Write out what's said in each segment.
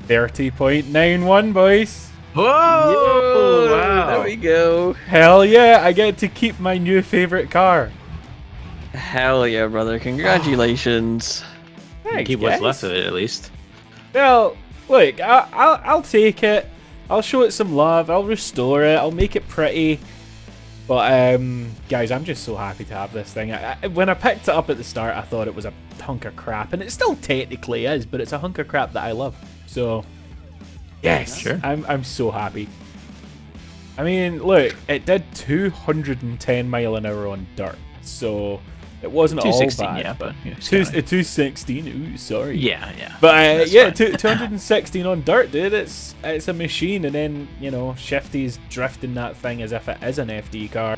30.91, boys. Whoa! Yo, Wow! there we go. Hell yeah, I get to keep my new favorite car. Hell yeah, brother. Congratulations. Thanks, Keep what's guys. left of it, at least. Well, look, I'll take it. I'll show it some love. I'll restore it. I'll make it pretty. But guys, I'm just so happy to have this thing. When I picked it up at the start, I thought it was a hunk of crap, and it still technically is, but it's a hunk of crap that I love. So, yes, Sure. I'm so happy. I mean, look, it did 210 mile an hour on dirt, so it wasn't all 216, bad. yeah, but yeah, 216. Ooh, sorry. yeah. But yeah, fine. 216 on dirt, dude. It's a machine, and then you know Shifty's drifting that thing as if it is an FD car.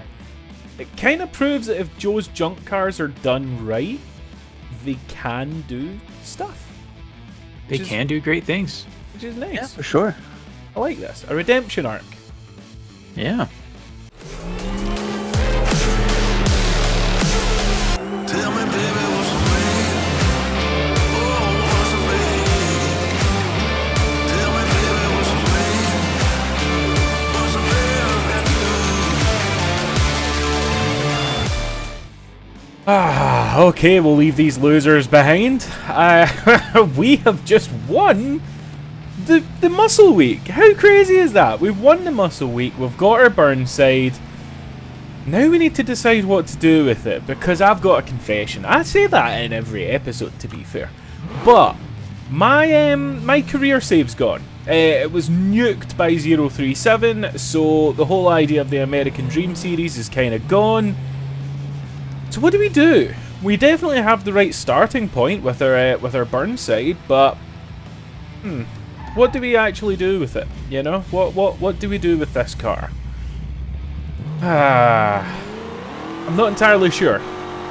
It kind of proves that if Joe's junk cars are done right, they can do stuff. They can do great things. Which is nice. Yeah, for sure. I like this. A redemption arc. Yeah. Tell me, baby, what's the name? Oh, what's the name? Tell me, baby, what's the name? What's the name? Okay, we'll leave these losers behind. We have just won the Muscle Week. How crazy is that? We've won the Muscle Week. We've got our Burnside. Now we need to decide what to do with it, because I've got a confession. I say that in every episode, to be fair. But my career save's gone. It was nuked by 037, so the whole idea of the American Dream series is kind of gone. So what do we do? We definitely have the right starting point with our Burnside, but what do we actually do with it? You know, what do we do with this car? I'm not entirely sure.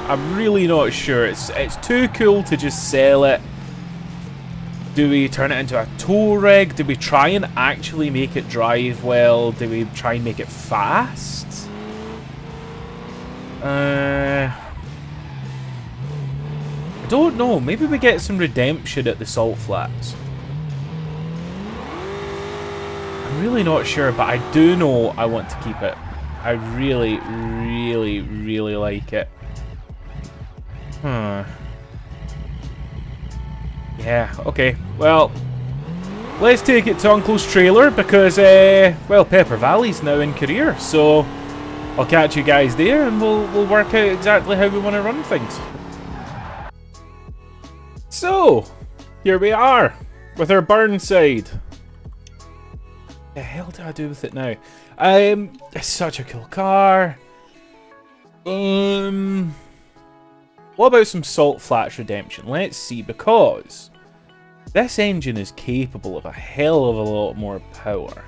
I'm really not sure. It's too cool to just sell it. Do we turn it into a tow rig? Do we try and actually make it drive well? Do we try and make it fast? I don't know. Maybe we get some redemption at the Salt Flats. I'm really not sure, but I do know I want to keep it. I really, really, really like it. Yeah, okay. Well, let's take it to Uncle's trailer because, well, Pepper Valley's now in career. So I'll catch you guys there and we'll work out exactly how we want to run things. So, here we are with our Burnside. The hell do I do with it now? It's such a cool car. What about some Salt Flats redemption? Let's see, because this engine is capable of a hell of a lot more power.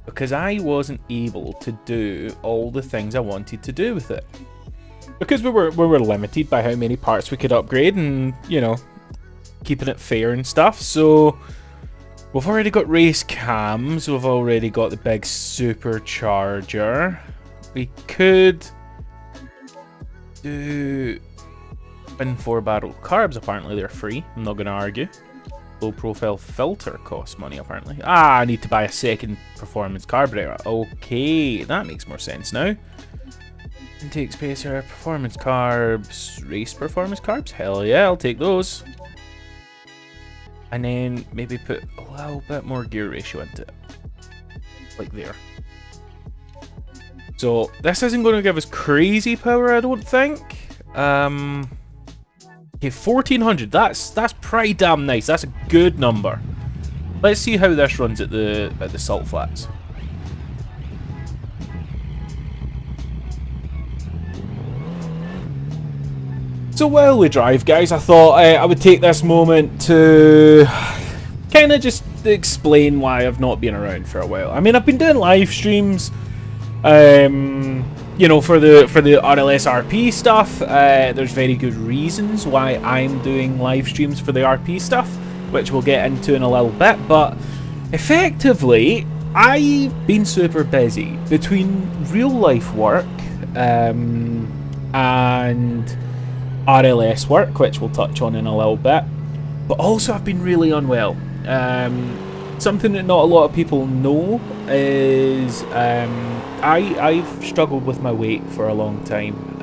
Because I wasn't able to do all the things I wanted to do with it. Because we were limited by how many parts we could upgrade and, you know, keeping it fair and stuff. So we've already got race cams, we've already got the big supercharger. We could do bin 4-barrel carbs, apparently they're free, I'm not going to argue. Low profile filter costs money apparently. I need to buy a second performance carburetor. Okay, that makes more sense now. Intake spacer, performance carbs, race performance carbs, hell yeah, I'll take those. And then maybe put a little bit more gear ratio into it. Like there. So this isn't going to give us crazy power, I don't think. Okay, 1400. That's pretty damn nice. That's a good number. Let's see how this runs at the Salt Flats. So while we drive, guys, I thought I would take this moment to kind of just explain why I've not been around for a while. I mean, I've been doing live streams, you know, for the RLS RP stuff. There's very good reasons why I'm doing live streams for the RP stuff, which we'll get into in a little bit. But effectively, I've been super busy between real life work and RLS work, which we'll touch on in a little bit. But also I've been really unwell. Something that not a lot of people know is I've struggled with my weight for a long time.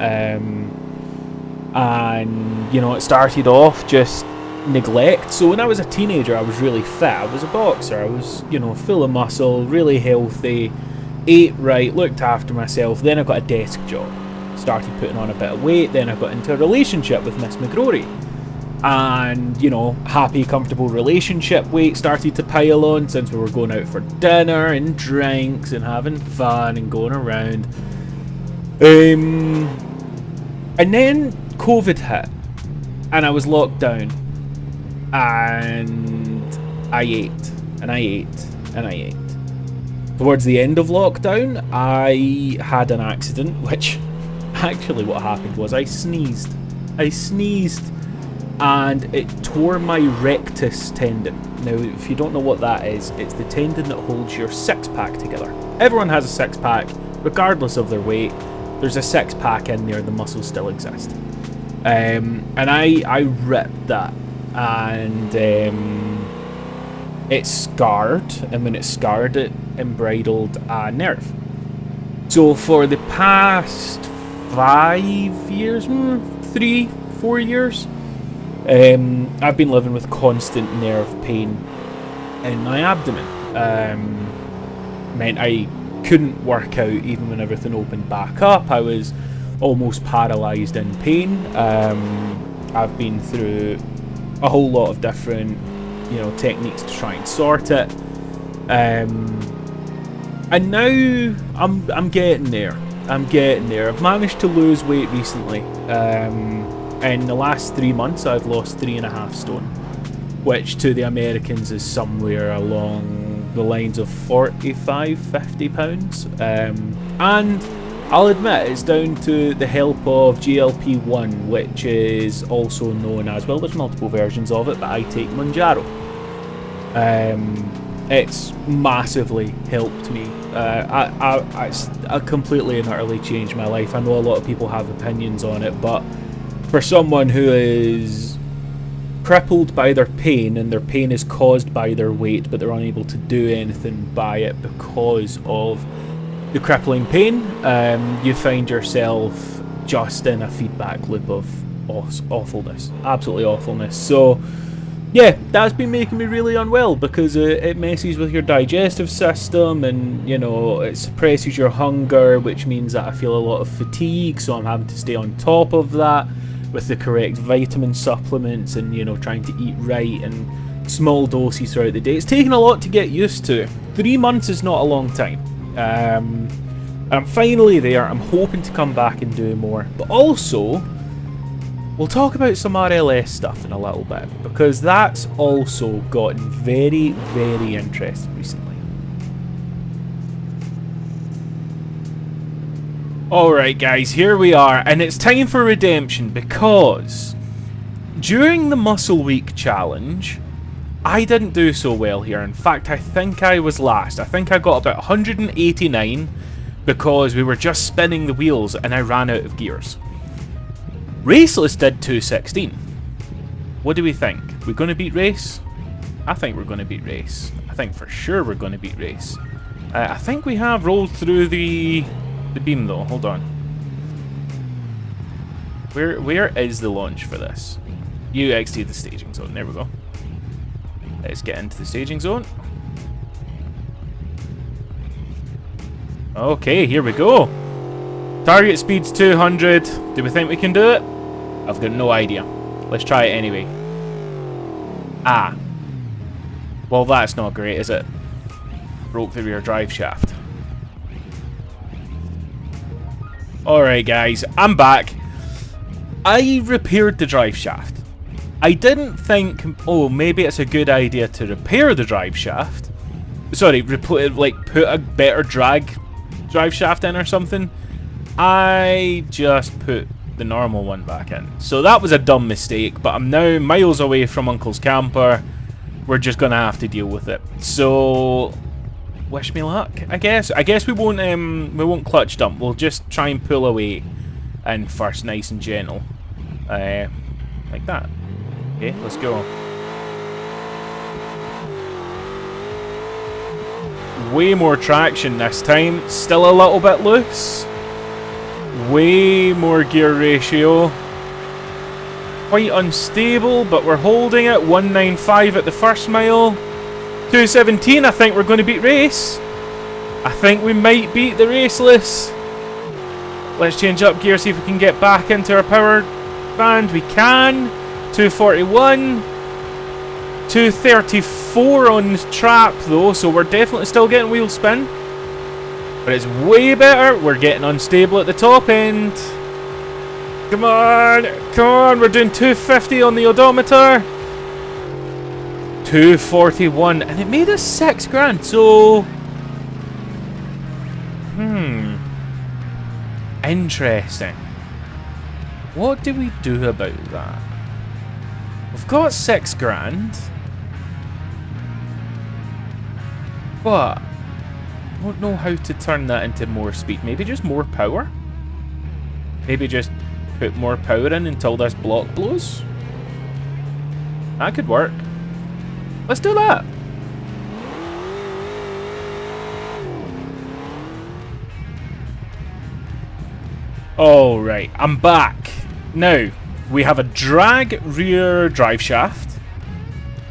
And, you know, it started off just neglect. So when I was a teenager, I was really fit. I was a boxer. I was, you know, full of muscle, really healthy, ate right, looked after myself. Then I got a desk job. Started putting on a bit of weight. Then I got into a relationship with Miss McGrory. And, you know, happy, comfortable relationship weight started to pile on since we were going out for dinner and drinks and having fun and going around. And then COVID hit. And I was locked down. And I ate. And I ate. And I ate. Towards the end of lockdown, I had an accident, which actually what happened was I sneezed. And it tore my rectus tendon. Now, if you don't know what that is, it's the tendon that holds your six-pack together. Everyone has a six-pack, regardless of their weight. There's a six-pack in there, the muscles still exist. And I ripped that. And it scarred, and when it scarred, it embroiled a nerve. So for the past 5 years, 3, 4 years, I've been living with constant nerve pain in my abdomen. Meant I couldn't work out even when everything opened back up. I was almost paralysed in pain. I've been through a whole lot of different, you know, techniques to try and sort it. And now I'm getting there. I've managed to lose weight recently. In the last 3 months, I've lost 3.5 stone, which to the Americans is somewhere along the lines of 45, 50 pounds. And I'll admit it's down to the help of GLP-1, which is also known as, well, there's multiple versions of it, but I take Manjaro. It's massively helped me. I completely and utterly changed my life. I know a lot of people have opinions on it, but for someone who is crippled by their pain, and their pain is caused by their weight, but they're unable to do anything by it because of the crippling pain, you find yourself just in a feedback loop of awfulness, absolutely awfulness. So yeah, that's been making me really unwell because it messes with your digestive system, and, you know, it suppresses your hunger, which means that I feel a lot of fatigue, so I'm having to stay on top of that with the correct vitamin supplements and, you know, trying to eat right and small doses throughout the day. It's taken a lot to get used to. 3 months is not a long time. And I'm finally there. I'm hoping to come back and do more. But also, we'll talk about some RLS stuff in a little bit, because that's also gotten very, very interesting recently. Alright guys, here we are, and it's time for redemption, because during the Muscle Week challenge, I didn't do so well here. In fact, I think I was last. I think I got about 189 because we were just spinning the wheels and I ran out of gears. Raceless did 216. What do we think? We're going to beat Race? I think we're going to beat Race. I think for sure we're going to beat Race. I think we have rolled through the beam though. Hold on. Where is the launch for this? UXT the staging zone. There we go. Let's get into the staging zone. Okay, here we go. Target speed's 200. Do we think we can do it? I've got no idea. Let's try it anyway. Ah. Well, that's not great, is it? Broke the rear drive shaft. Alright guys, I'm back. I repaired the drive shaft. I didn't think, oh, maybe it's a good idea to repair the drive shaft. Sorry, put a better drag drive shaft in or something. I just put the normal one back in. So that was a dumb mistake, but I'm now miles away from Uncle's camper. We're just gonna have to deal with it. So wish me luck, I guess. I guess we won't clutch dump. We'll just try and pull away and first, nice and gentle. Like that. Okay, let's go. way more traction this time. Still a little bit loose. Way more gear ratio. Quite unstable, but we're holding it. 195 at the first mile. 217, I think we're going to beat race. I think we might beat the Raceless. Let's change up gear, see if we can get back into our power band. We can. 241. 234 on trap though, so we're definitely still getting wheel spin. But it's way better. We're getting unstable at the top end. Come on, come on. We're doing 250 on the odometer. 241, and it made us $6,000. So, interesting. What do we do about that? We've got $6,000, but I don't know how to turn that into more speed. Maybe just more power. Maybe just put more power in until this block blows. That could work. Let's do that. Alright, I'm back. Now, we have a drag rear drive shaft.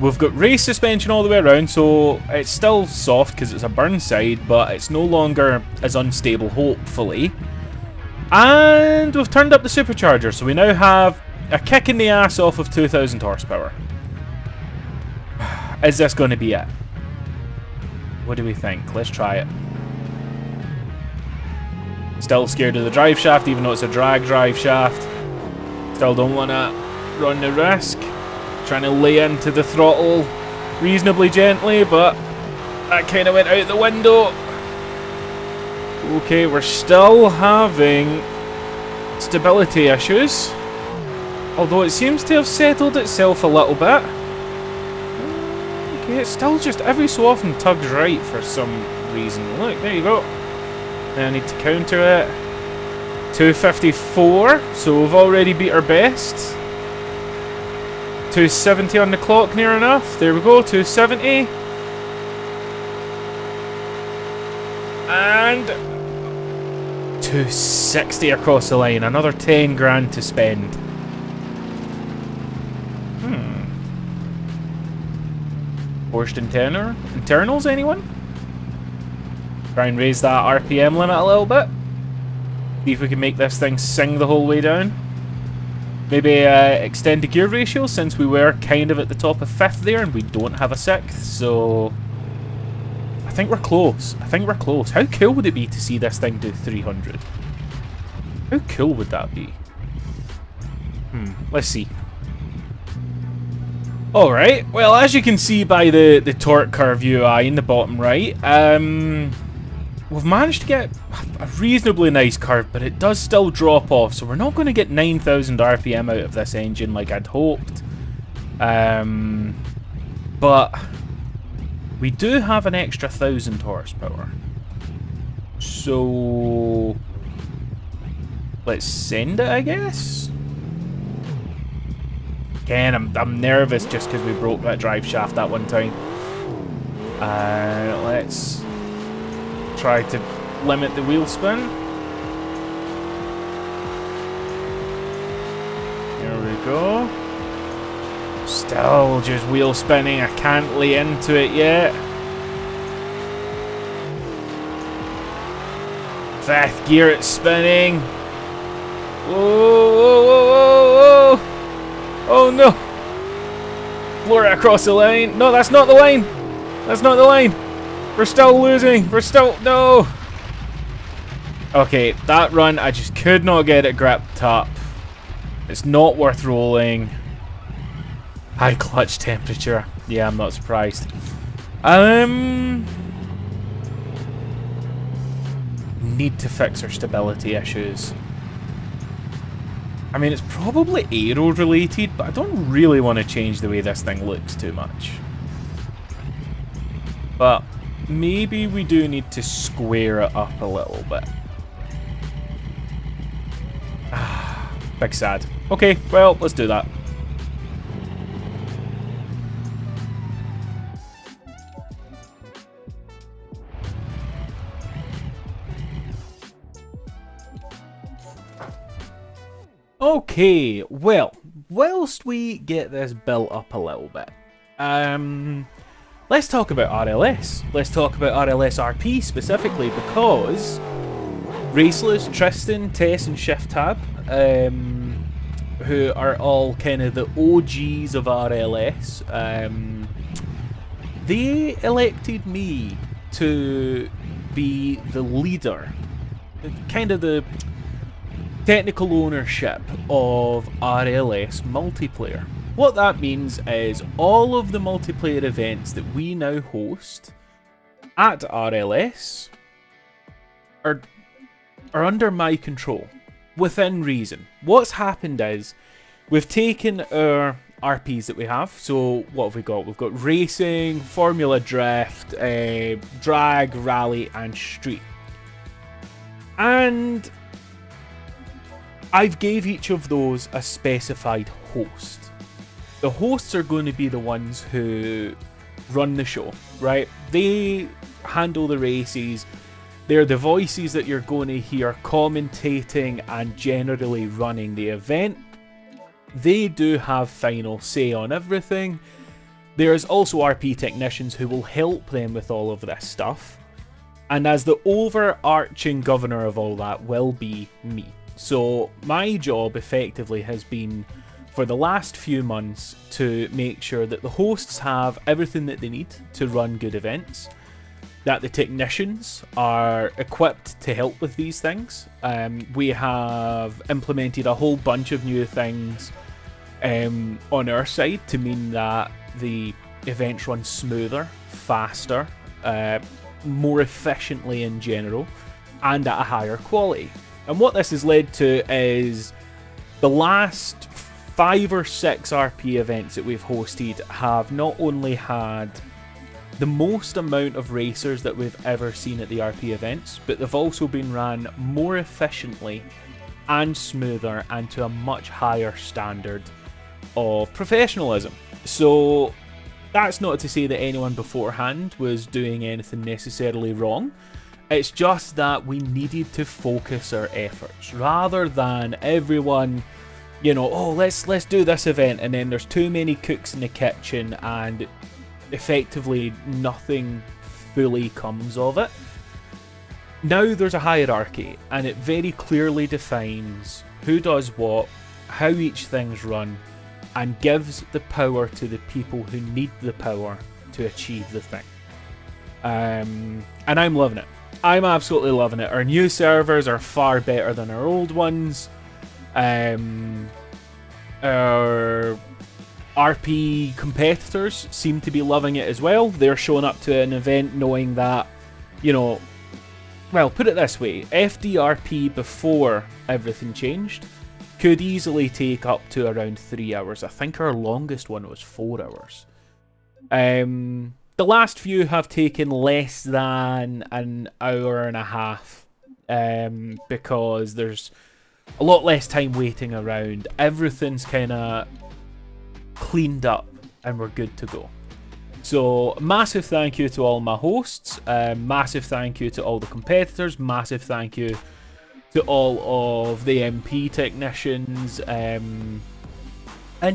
We've got race suspension all the way around, so it's still soft because it's a burn side, but it's no longer as unstable, hopefully. And we've turned up the supercharger, so we now have a kick in the ass off of 2,000 horsepower. Is this going to be it? What do we think? Let's try it. Still scared of the drive shaft, even though it's a drag drive shaft. Still don't want to run the risk. Trying to lay into the throttle reasonably gently, but that kind of went out the window. Okay, we're still having stability issues. Although it seems to have settled itself a little bit. Okay, it's still just every so often tugs right for some reason. Look, there you go. Now I need to counter it. 254, so we've already beat our best. 270 on the clock, near enough. There we go, 270. And 260 across the line. Another 10 grand to spend. Forced internals, anyone? Try and raise that RPM limit a little bit. See if we can make this thing sing the whole way down. Maybe extend the gear ratio, since we were kind of at the top of 5th there and we don't have a 6th, so I think we're close. I think we're close. How cool would it be to see this thing do 300? How cool would that be? Let's see. Alright, well, as you can see by the torque curve UI in the bottom right, we've managed to get a reasonably nice curve, but it does still drop off, so we're not going to get 9,000 RPM out of this engine like I'd hoped. But we do have an extra 1,000 horsepower. So let's send it, I guess? Again, I'm nervous just because we broke that drive shaft that one time. Let's try to limit the wheel spin. There we go. Still just wheel spinning. I can't lay into it yet. 5th gear, it's spinning. Whoa, whoa, whoa, whoa, whoa. Oh no! Floor it across the line. No, that's not the line. That's not the line. We're still losing. We're still... No! Okay, that run, I just could not get it gripped up. It's not worth rolling. High clutch temperature. Yeah, I'm not surprised. Need to fix our stability issues. I mean, it's probably aero related, but I don't really want to change the way this thing looks too much. But maybe we do need to square it up a little bit. Big sad. Okay, well, let's do that. Okay, well, whilst we get this built up a little bit, let's talk about RLS. Let's talk about RLS RP specifically, because Raceless, Tristan, Tess and ShiftTab, who are all kind of the OGs of RLS, they elected me to be the leader, kind of the technical ownership of RLS multiplayer. What that means is all of the multiplayer events that we now host at RLS are under my control, within reason. What's happened is we've taken our RPs that we have. So what have we got? We've got racing, Formula Drift, drag, rally, and street. And I've gave each of those a specified host. The hosts are going to be the ones who run the show, right? They handle the races. They're the voices that you're going to hear commentating and generally running the event. They do have final say on everything. There's also RP technicians who will help them with all of this stuff. And as the overarching governor of all that will be me. So my job effectively has been, for the last few months, to make sure that the hosts have everything that they need to run good events, that the technicians are equipped to help with these things. We have implemented a whole bunch of new things on our side to mean that the events run smoother, faster, more efficiently in general, and at a higher quality. And what this has led to is the last 5 or 6 RP events that we've hosted have not only had the most amount of racers that we've ever seen at the RP events, but they've also been ran more efficiently and smoother and to a much higher standard of professionalism. So that's not to say that anyone beforehand was doing anything necessarily wrong. It's just that we needed to focus our efforts rather than everyone, you know, oh, let's do this event, and then there's too many cooks in the kitchen and effectively nothing fully comes of it. Now there's a hierarchy, and it very clearly defines who does what, how each thing's run, and gives the power to the people who need the power to achieve the thing. And I'm loving it. I'm absolutely loving it. Our new servers are far better than our old ones. Our RP competitors seem to be loving it as well. They're showing up to an event knowing that, you know, well, put it this way, FDRP before everything changed could easily take up to around 3 hours. I think our longest one was 4 hours. The last few have taken less than an hour and a half, because there's a lot less time waiting around. Everything's kind of cleaned up and we're good to go. So massive thank you to all my hosts, massive thank you to all the competitors, massive thank you to all of the MP technicians, and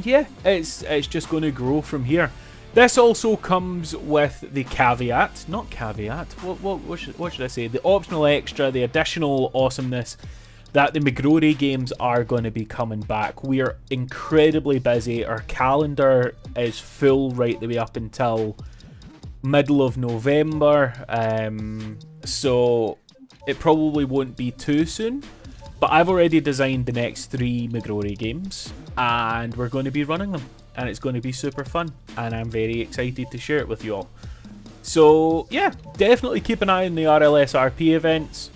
yeah, it's just going to grow from here. This also comes with the caveat, not caveat, what should I say? The optional extra, the additional awesomeness that the McGrory games are going to be coming back. We are incredibly busy. Our calendar is full right the way up until middle of November. So it probably won't be too soon. But I've already designed the next 3 McGrory games, and we're going to be running them. And it's going to be super fun, and I'm very excited to share it with you all. So yeah, definitely keep an eye on the RLS RP events.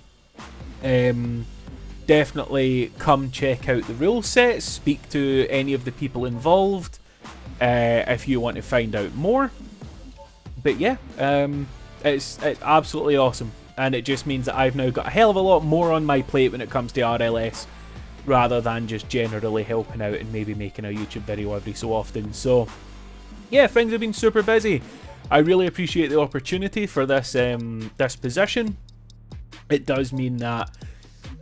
Definitely come check out the rule sets, speak to any of the people involved if you want to find out more. But yeah, it's absolutely awesome, and it just means that I've now got a hell of a lot more on my plate when it comes to RLS, rather than just generally helping out and maybe making a YouTube video every so often. So yeah, things have been super busy. I really appreciate the opportunity for this this position. It does mean that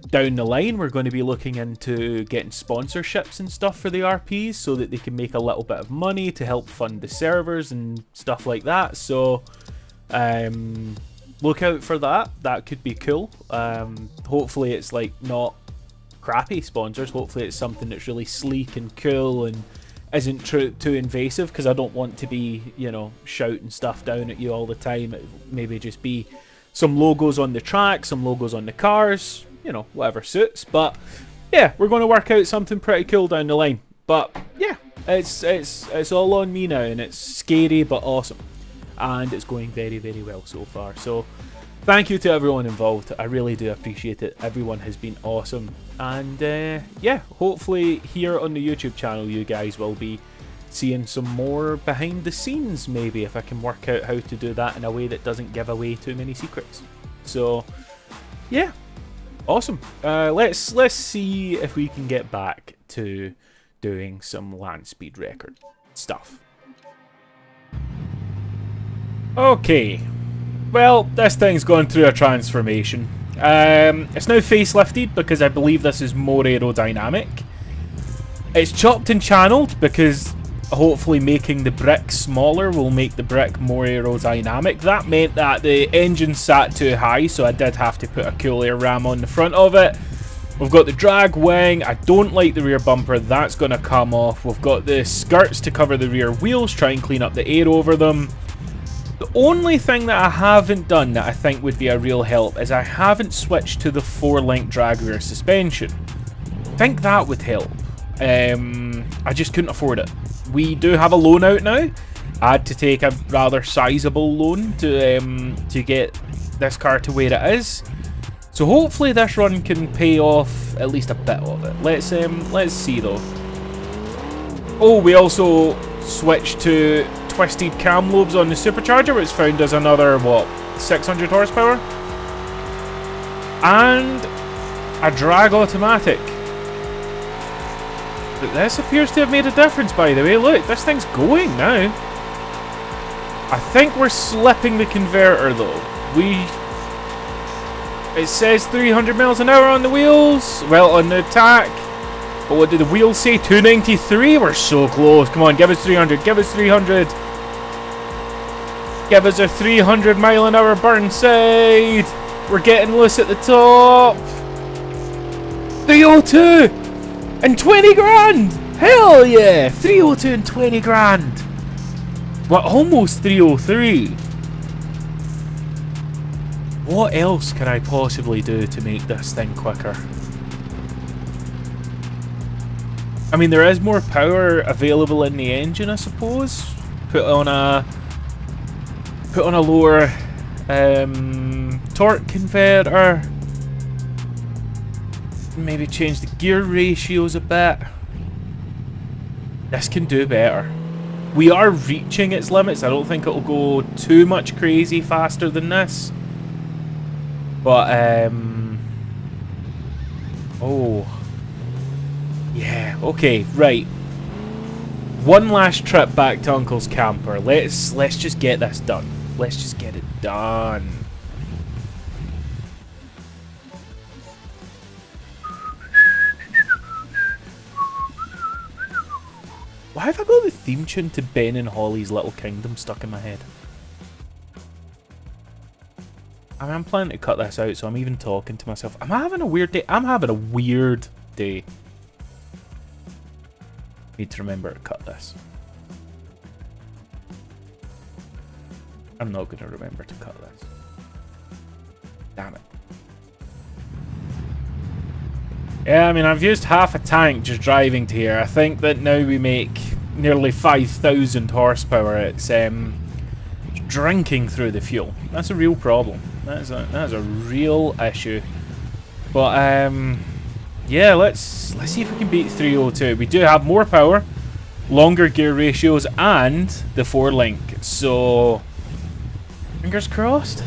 down the line, we're going to be looking into getting sponsorships and stuff for the RPs so that they can make a little bit of money to help fund the servers and stuff like that. So look out for that. That could be cool. Hopefully it's like not crappy sponsors. Hopefully it's something that's really sleek and cool and isn't too invasive, because I don't want to be, you know, shouting stuff down at you all the time. It maybe just be some logos on the track, some logos on the cars, you know, whatever suits. But yeah, we're going to work out something pretty cool down the line. But yeah, it's all on me now, and it's scary but awesome, and it's going very, very well so far. So thank you to everyone involved. I really do appreciate it. Everyone has been awesome. And yeah, hopefully here on the YouTube channel you guys will be seeing some more behind the scenes, maybe, if I can work out how to do that in a way that doesn't give away too many secrets. So yeah, awesome. Let's see if we can get back to doing some land speed record stuff. Okay. Well, this thing's gone through a transformation. It's now facelifted because I believe this is more aerodynamic. It's chopped and channeled because hopefully making the brick smaller will make the brick more aerodynamic. That meant that the engine sat too high, so I did have to put a cool air ram on the front of it. We've got the drag wing. I don't like the rear bumper. That's going to come off. We've got the skirts to cover the rear wheels, try and clean up the air over them. The only thing that I haven't done that I think would be a real help is I haven't switched to the 4-link drag rear suspension. I think that would help. I just couldn't afford it. We do have a loan out now. I had to take a rather sizable loan to get this car to where it is. So hopefully this run can pay off at least a bit of it. Let's see though. Oh, we also switched to twisted cam lobes on the supercharger, which found us another, what, 600 horsepower? And a drag automatic. But this appears to have made a difference, by the way. Look, this thing's going now. I think we're slipping the converter though. It says 300 miles an hour on the wheels, well, on the tack. But what did the wheels say? 293? We're so close. Come on, give us 300. Give us 300. Give us a 300 mile an hour burnside. We're getting loose at the top. 302 and 20 grand. Hell yeah. 302 and 20 grand. What, almost 303. What else can I possibly do to make this thing quicker? I mean, there is more power available in the engine, I suppose. Put on a lower torque converter. Maybe change the gear ratios a bit. This can do better. We are reaching its limits. I don't think it'll go too much crazy faster than this. But oh. Yeah, okay, right. One last trip back to Uncle's camper. Let's just get this done. Let's just get it done. Why have I got the theme tune to Ben and Holly's Little Kingdom stuck in my head? I mean, I'm planning to cut this out, so I'm even talking to myself. Am I having a weird day? I'm having a weird day. Need to remember to cut this. I'm not going to remember to cut this. Damn it. Yeah, I mean, I've used half a tank just driving to here. I think that now we make nearly 5,000 horsepower. It's drinking through the fuel. That's a real problem. That is a real issue. But yeah, let's see if we can beat 302. We do have more power, longer gear ratios, and the 4-link. So fingers crossed.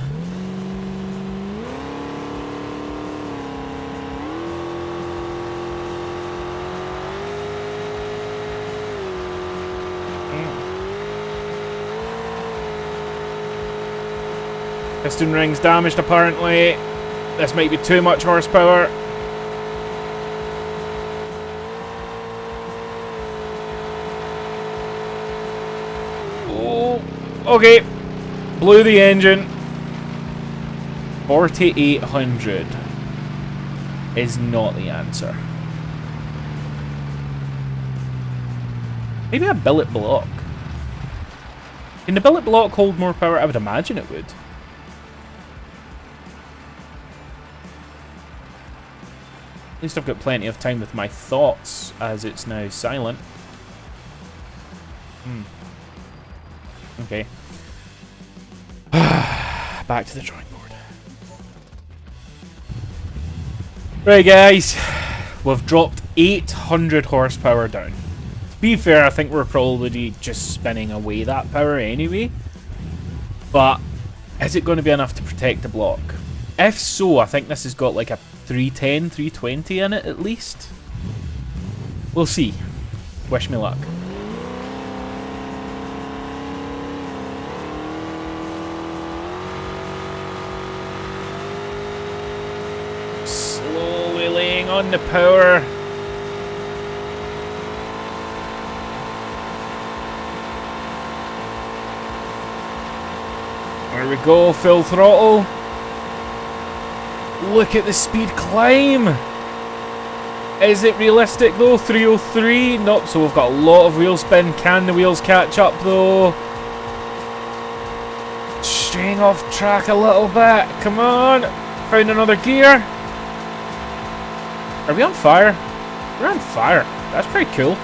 Piston rings damaged apparently. This might be too much horsepower. Okay. Blew the engine. 4,800 is not the answer. Maybe a billet block. Can the billet block hold more power? I would imagine it would. At least I've got plenty of time with my thoughts, as it's now silent. Okay. Back to the drawing board. Right, guys. We've dropped 800 horsepower down. To be fair, I think we're probably just spinning away that power anyway. But is it going to be enough to protect the block? If so, I think this has got like a 310, 320 in it at least. We'll see. Wish me luck. Slowly laying on the power. There we go, full throttle. Look at the speed climb. Is it realistic though? 303? Nope, so we've got a lot of wheel spin. Can the wheels catch up though? Straying off track a little bit. Come on. Found another gear. Are we on fire? We're on fire. That's pretty cool.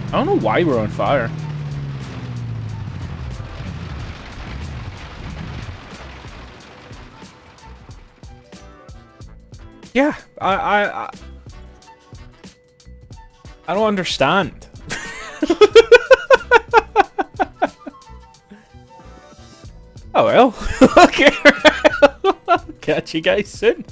I don't know why we're on fire. Yeah, I don't understand. Oh well. Okay. Catch you guys soon.